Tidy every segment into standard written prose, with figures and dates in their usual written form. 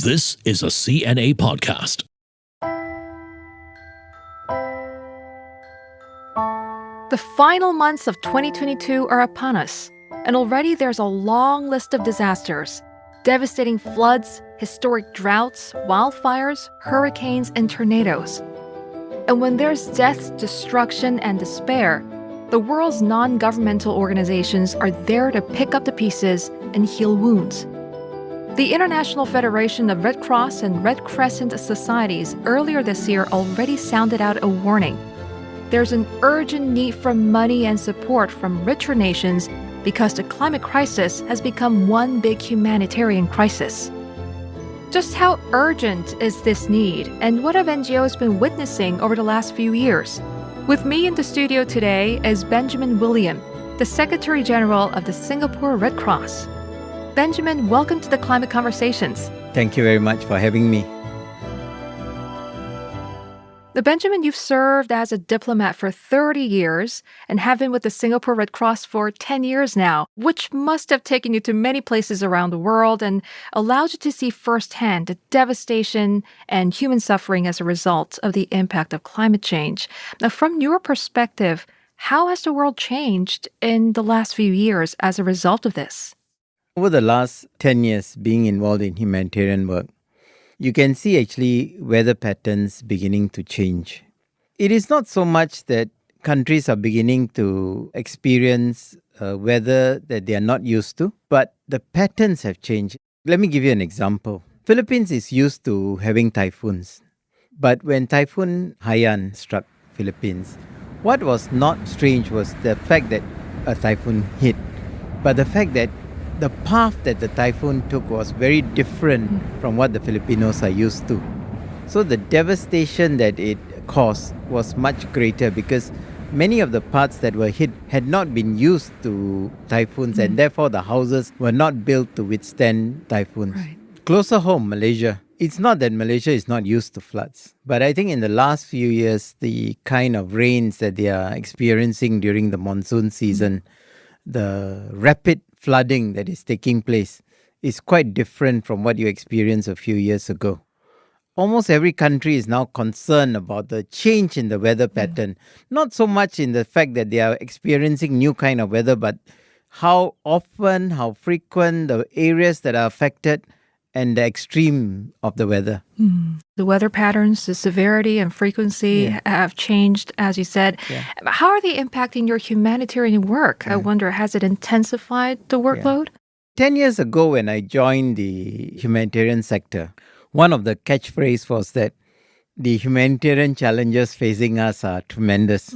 This is a CNA podcast. The final months of 2022 are upon us, and already there's a long list of disasters. Devastating floods, historic droughts, wildfires, hurricanes, and tornadoes. And when there's death, destruction, and despair, the world's non-governmental organizations are there to pick up the pieces and heal wounds. The International Federation of Red Cross and Red Crescent Societies earlier this year already sounded out a warning. There's an urgent need for money and support from richer nations because the climate crisis has become one big humanitarian crisis. Just how urgent is this need, and what have NGOs been witnessing over the last few years? With me in the studio today is Benjamin William, the Secretary General of the Singapore Red Cross. Benjamin, welcome to the Climate Conversations. Thank you very much for having me. Now, Benjamin, you've served as a diplomat for 30 years and have been with the Singapore Red Cross for 10 years now, which must have taken you to many places around the world and allowed you to see firsthand the devastation and human suffering as a result of the impact of climate change. Now, from your perspective, how has the world changed in the last few years as a result of this? Over the last 10 years being involved in humanitarian work, you can see actually weather patterns beginning to change. It is not so much that countries are beginning to experience weather that they are not used to, but the patterns have changed. Let me give you an example. Philippines is used to having typhoons, but when Typhoon Haiyan struck Philippines, what was not strange was the fact that a typhoon hit, but the fact that the path that the typhoon took was very different from what the Filipinos are used to. So the devastation that it caused was much greater because many of the parts that were hit had not been used to typhoons and therefore the houses were not built to withstand typhoons. Right. Closer home, Malaysia. It's not that Malaysia is not used to floods, but I think in the last few years, the kind of rains that they are experiencing during the monsoon season, the rapid flooding that is taking place is quite different from what you experienced a few years ago. Almost every country is now concerned about the change in the weather pattern, not so much in the fact that they are experiencing new kind of weather, but how often, how frequent the areas that are affected and the extreme of the weather. The weather patterns, the severity and frequency have changed, as you said. How are they impacting your humanitarian work? I wonder, has it intensified the workload? 10 years ago, when I joined the humanitarian sector, one of the catchphrases was that the humanitarian challenges facing us are tremendous.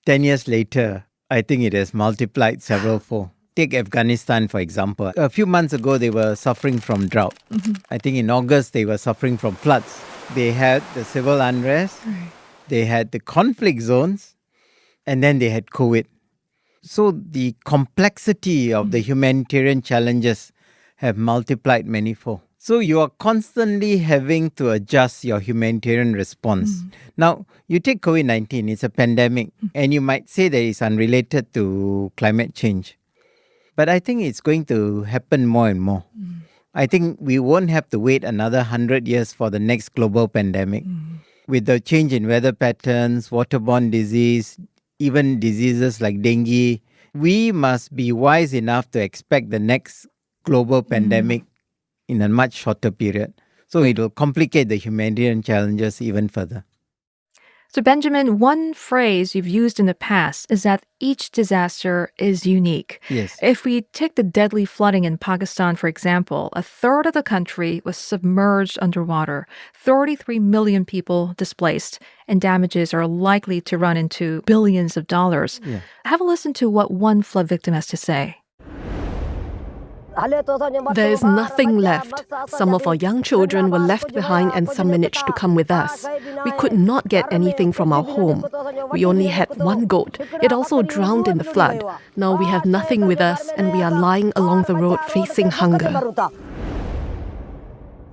10 years later, I think it has multiplied several fold. Take Afghanistan, for example. A few months ago, they were suffering from drought. I think in August, they were suffering from floods. They had the civil unrest, they had the conflict zones, and then they had COVID. So the complexity of the humanitarian challenges have multiplied manifold. So you are constantly having to adjust your humanitarian response. Now, you take COVID-19, it's a pandemic, and you might say that it's unrelated to climate change. But I think it's going to happen more and more. I think we won't have to wait another 100 years for the next global pandemic. With the change in weather patterns, waterborne disease, even diseases like dengue, we must be wise enough to expect the next global pandemic in a much shorter period. So it will complicate the humanitarian challenges even further. So, Benjamin, one phrase you've used in the past is that each disaster is unique. Yes. If we take the deadly flooding in Pakistan, for example, a third of the country was submerged underwater, 33 million people displaced, and damages are likely to run into billions of dollars. Have a listen to what one flood victim has to say. There is nothing left. Some of our young children were left behind and some managed to come with us. We could not get anything from our home. We only had one goat. It also drowned in the flood. Now we have nothing with us and we are lying along the road facing hunger.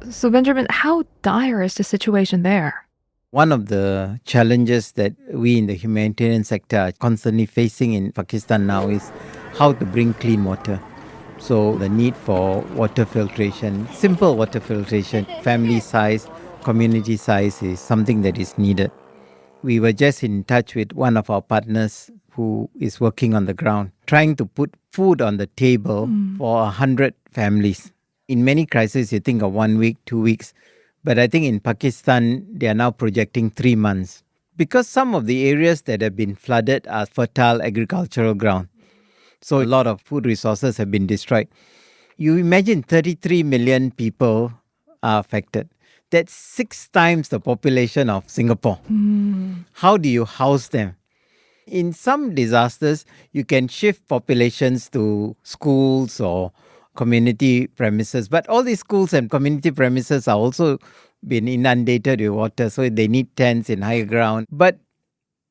So, Benjamin, how dire is the situation there? One of the challenges that we in the humanitarian sector are constantly facing in Pakistan now is how to bring clean water. So the need for water filtration, simple water filtration, family size, community size is something that is needed. We were just in touch with one of our partners who is working on the ground, trying to put food on the table for 100 families. In many crises, you think of 1 week, 2 weeks. But I think in Pakistan, they are now projecting 3 months. Because some of the areas that have been flooded are fertile agricultural ground. So a lot of food resources have been destroyed. You imagine 33 million people are affected. That's 6 times the population of Singapore. How do you house them? In some disasters, you can shift populations to schools or community premises. But all these schools and community premises are also been inundated with water, so they need tents in higher ground. But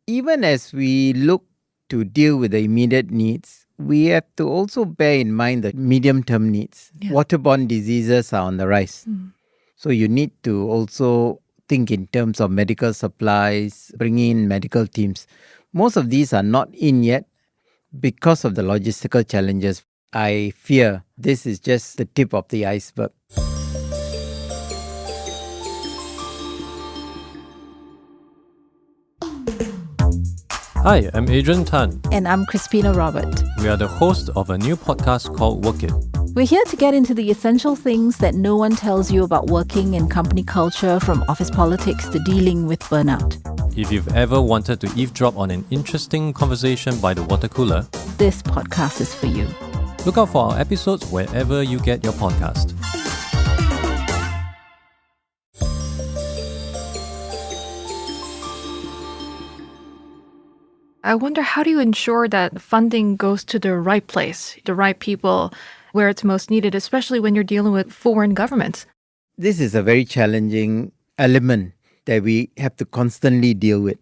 even as we look to deal with the immediate needs, we have to also bear in mind the medium-term needs. Yeah. Waterborne diseases are on the rise. So you need to also think in terms of medical supplies, bringing in medical teams. Most of these are not in yet because of the logistical challenges. I fear this is just the tip of the iceberg. Hi, I'm Adrian Tan. And I'm Crispina Robert. We are the host of a new podcast called Work It. We're here to get into the essential things that no one tells you about working in company culture, from office politics to dealing with burnout. If you've ever wanted to eavesdrop on an interesting conversation by the water cooler, this podcast is for you. Look out for our episodes wherever you get your podcast. I wonder, how do you ensure that funding goes to the right place, the right people, where it's most needed, especially when you're dealing with foreign governments? This is a very challenging element that we have to constantly deal with.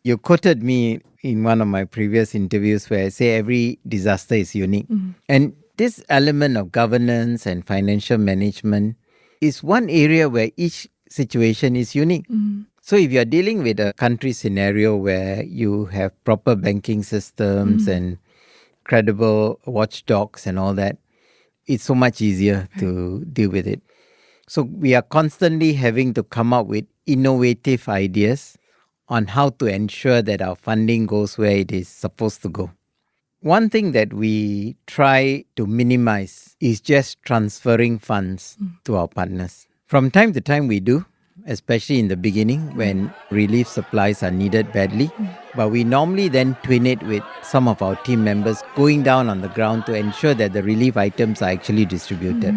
You quoted me in one of my previous interviews where I say every disaster is unique. And this element of governance and financial management is one area where each situation is unique. So if you're dealing with a country scenario where you have proper banking systems and credible watchdogs and all that, it's so much easier to deal with it. So we are constantly having to come up with innovative ideas on how to ensure that our funding goes where it is supposed to go. One thing that we try to minimize is just transferring funds to our partners. From time to time we do, especially in the beginning when relief supplies are needed badly. But we normally then twin it with some of our team members going down on the ground to ensure that the relief items are actually distributed.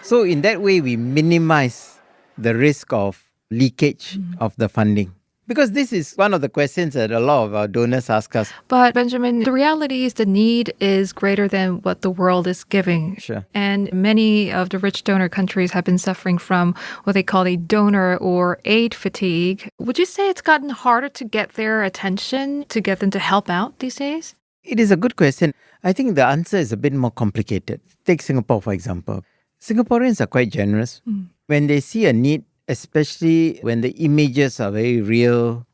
So in that way, we minimize the risk of leakage of the funding. Because this is one of the questions that a lot of our donors ask us. But Benjamin, the reality is the need is greater than what the world is giving. Sure. And many of the rich donor countries have been suffering from what they call a donor or aid fatigue. Would you say it's gotten harder to get their attention, to get them to help out these days? It is a good question. I think the answer is a bit more complicated. Take Singapore, for example. Singaporeans are quite generous. When they see a need, especially when the images are very real,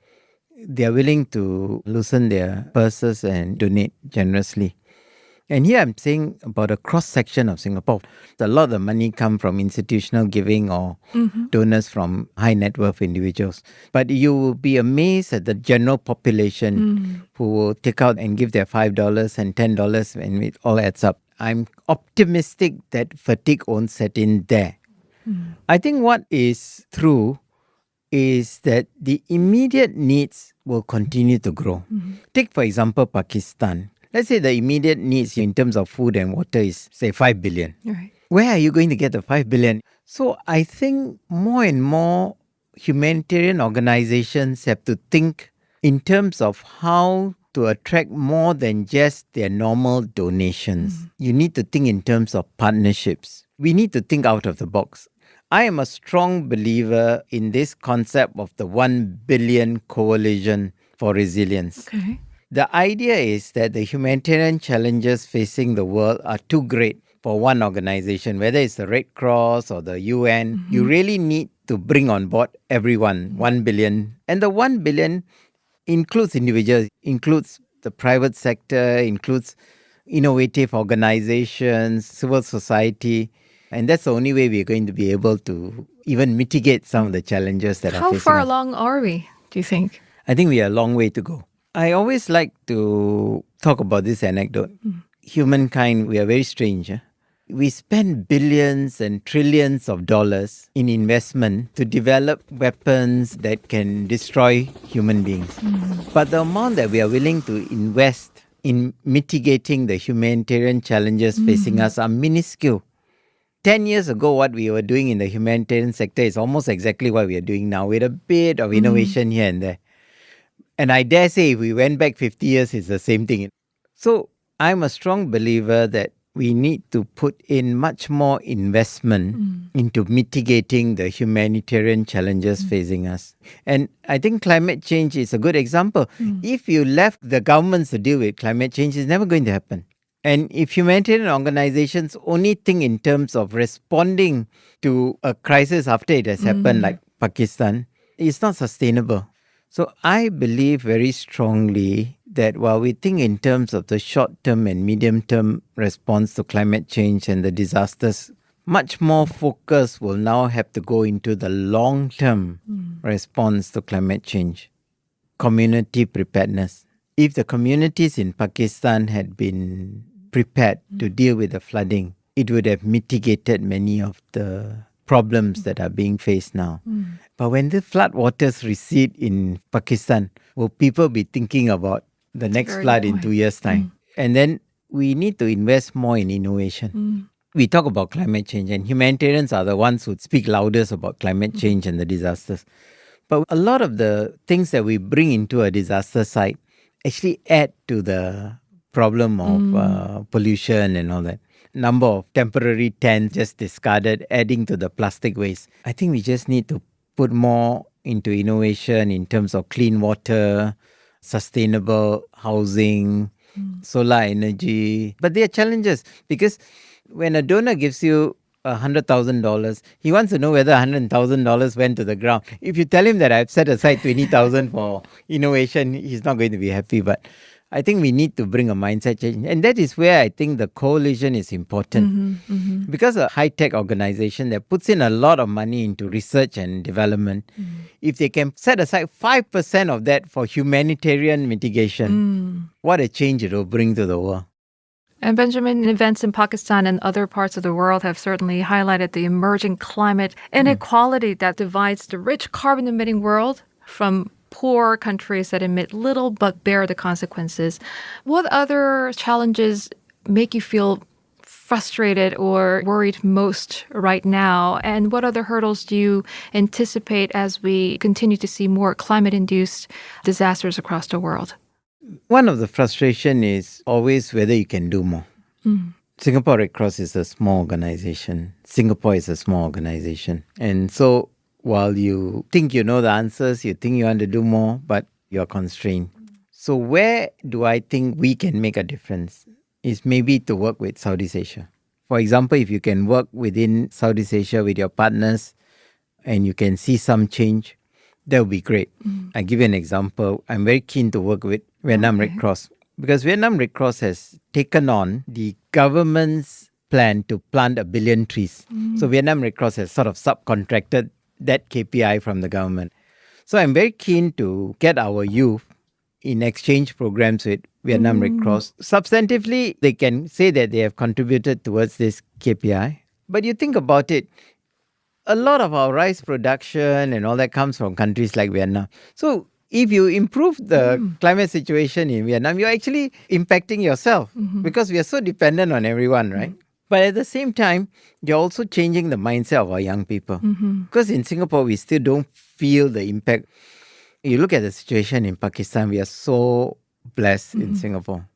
they are willing to loosen their purses and donate generously. And here I'm saying about a cross-section of Singapore. A lot of the money come from institutional giving or donors from high net worth individuals. But you will be amazed at the general population who will take out and give their $5 and $10 and it all adds up. I'm optimistic that fatigue won't set in there. I think what is true is that the immediate needs will continue to grow. Take, for example, Pakistan. Let's say the immediate needs in terms of food and water is, say, 5 billion. Right. Where are you going to get the 5 billion? So I think more and more humanitarian organizations have to think in terms of how to attract more than just their normal donations. You need to think in terms of partnerships. We need to think out of the box. I am a strong believer in this concept of the 1 billion coalition for resilience. Okay. The idea is that the humanitarian challenges facing the world are too great for one organization, whether it's the Red Cross or the UN. You really need to bring on board everyone, 1 billion. And the 1 billion includes individuals, includes the private sector, includes innovative organizations, civil society. And that's the only way we're going to be able to even mitigate some of the challenges that are How facing far us. along are we, do you think? I think we are a long way to go. I always like to talk about this anecdote. Humankind, we are very strange. We spend billions and trillions of dollars in investment to develop weapons that can destroy human beings. But the amount that we are willing to invest in mitigating the humanitarian challenges facing us are minuscule. 10 years ago, what we were doing in the humanitarian sector is almost exactly what we are doing now, with a bit of innovation here and there. And I dare say if we went back 50 years, it's the same thing. So I'm a strong believer that we need to put in much more investment into mitigating the humanitarian challenges facing us. And I think climate change is a good example. If you left the governments to deal with climate change, it's never going to happen. And if humanitarian organizations only think in terms of responding to a crisis after it has happened, like Pakistan, it's not sustainable. So I believe very strongly that while we think in terms of the short-term and medium-term response to climate change and the disasters, much more focus will now have to go into the long-term response to climate change. Community preparedness. If the communities in Pakistan had been prepared to deal with the flooding, it would have mitigated many of the problems that are being faced now. But when the flood waters recede in Pakistan, will people be thinking about the next flood in 2 years' time? And then we need to invest more in innovation. We talk about climate change, and humanitarians are the ones who speak loudest about climate change and the disasters. But a lot of the things that we bring into a disaster site actually add to the problem of pollution and all that. Number of temporary tents just discarded, adding to the plastic waste. I think we just need to put more into innovation in terms of clean water, sustainable housing, solar energy. But there are challenges because when a donor gives you $100,000, he wants to know whether $100,000 went to the ground. If you tell him that I've set aside $20,000 for innovation, he's not going to be happy. But I think we need to bring a mindset change. And that is where I think the coalition is important. Because a high-tech organization that puts in a lot of money into research and development, if they can set aside 5% of that for humanitarian mitigation, what a change it will bring to the world. And Benjamin, events in Pakistan and other parts of the world have certainly highlighted the emerging climate inequality that divides the rich carbon-emitting world from poor countries that emit little but bear the consequences. What other challenges make you feel frustrated or worried most right now? And what other hurdles do you anticipate as we continue to see more climate-induced disasters across the world? One of the frustration is always whether you can do more. Singapore Red Cross is a small organization. Singapore is a small organization. And so while you think you know the answers, you think you want to do more, but you're constrained. So where do I think we can make a difference is maybe to work with Southeast Asia. For example, if you can work within Southeast Asia with your partners and you can see some change, that would be great. I give you an example. I'm very keen to work with Vietnam Red Cross because Vietnam Red Cross has taken on the government's plan to plant 1 billion trees. So Vietnam Red Cross has sort of subcontracted that KPI from the government. So I'm very keen to get our youth in exchange programs with Vietnam Red Cross. Substantively, they can say that they have contributed towards this KPI. But you think about it, a lot of our rice production and all that comes from countries like Vietnam. So if you improve the climate situation in Vietnam, you're actually impacting yourself because we are so dependent on everyone, right? But at the same time, you're also changing the mindset of our young people. Because in Singapore, we still don't feel the impact. You look at the situation in Pakistan, we are so blessed in Singapore.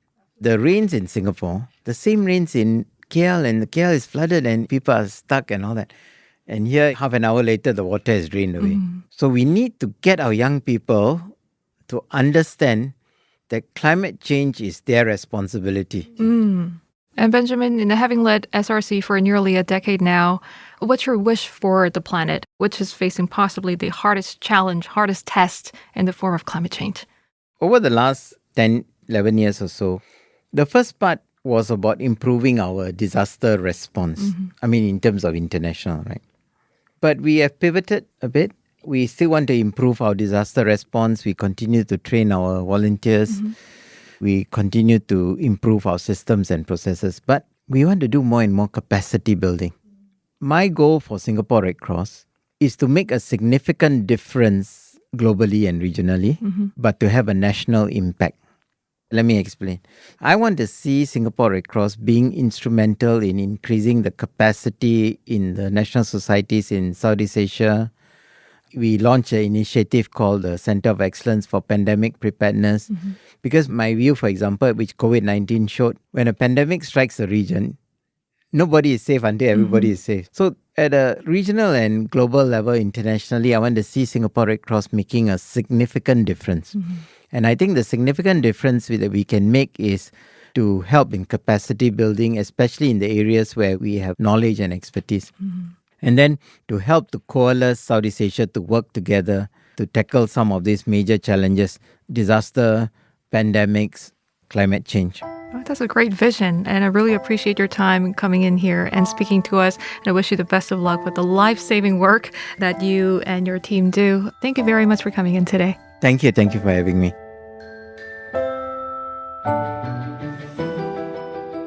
The rains in Singapore, the same rains in KL, and KL is flooded and people are stuck and all that. And here, half an hour later, the water is drained away. So we need to get our young people to understand that climate change is their responsibility. And Benjamin, having led SRC for nearly a decade now, what's your wish for the planet, which is facing possibly the hardest challenge, hardest test in the form of climate change? Over the last 10, 11 years or so, the first part was about improving our disaster response. I mean, in terms of international, right? But we have pivoted a bit. We still want to improve our disaster response. We continue to train our volunteers. We continue to improve our systems and processes. But we want to do more and more capacity building. My goal for Singapore Red Cross is to make a significant difference globally and regionally, but to have a national impact. Let me explain. I want to see Singapore Red Cross being instrumental in increasing the capacity in the national societies in Southeast Asia. We launched an initiative called the Center of Excellence for Pandemic Preparedness. Because my view, for example, which COVID-19 showed, when a pandemic strikes a region, nobody is safe until everybody is safe. So at a regional and global level, internationally, I want to see Singapore Red Cross making a significant difference. And I think the significant difference that we can make is to help in capacity building, especially in the areas where we have knowledge and expertise. And then to help to coalesce Southeast Asia to work together to tackle some of these major challenges, disaster, pandemics, climate change. That's a great vision, and I really appreciate your time coming in here and speaking to us. And I wish you the best of luck with the life-saving work that you and your team do. Thank you very much for coming in today. Thank you. Thank you for having me.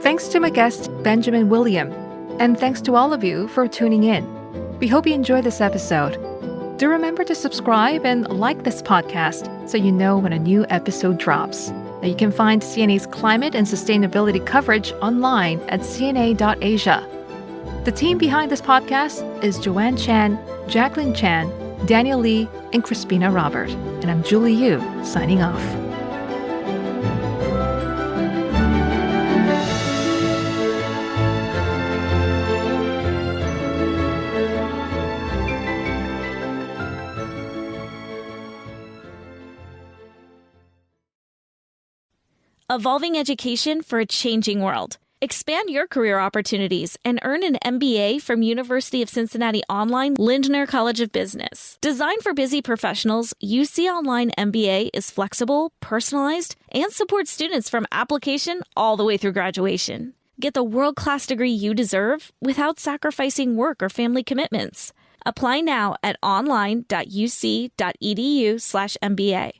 Thanks to my guest, Benjamin William. And thanks to all of you for tuning in. We hope you enjoyed this episode. Do remember to subscribe and like this podcast so you know when a new episode drops. Now you can find CNA's climate and sustainability coverage online at cna.asia. The team behind this podcast is Joanne Chan, Jacqueline Chan, Daniel Lee, and Crispina Robert. And I'm Julie Yoo, signing off. Evolving education for a changing world. Expand your career opportunities and earn an MBA from University of Cincinnati Online Lindner College of Business. Designed for busy professionals, UC Online MBA is flexible, personalized, and supports students from application all the way through graduation. Get the world-class degree you deserve without sacrificing work or family commitments. Apply now at online.uc.edu/MBA.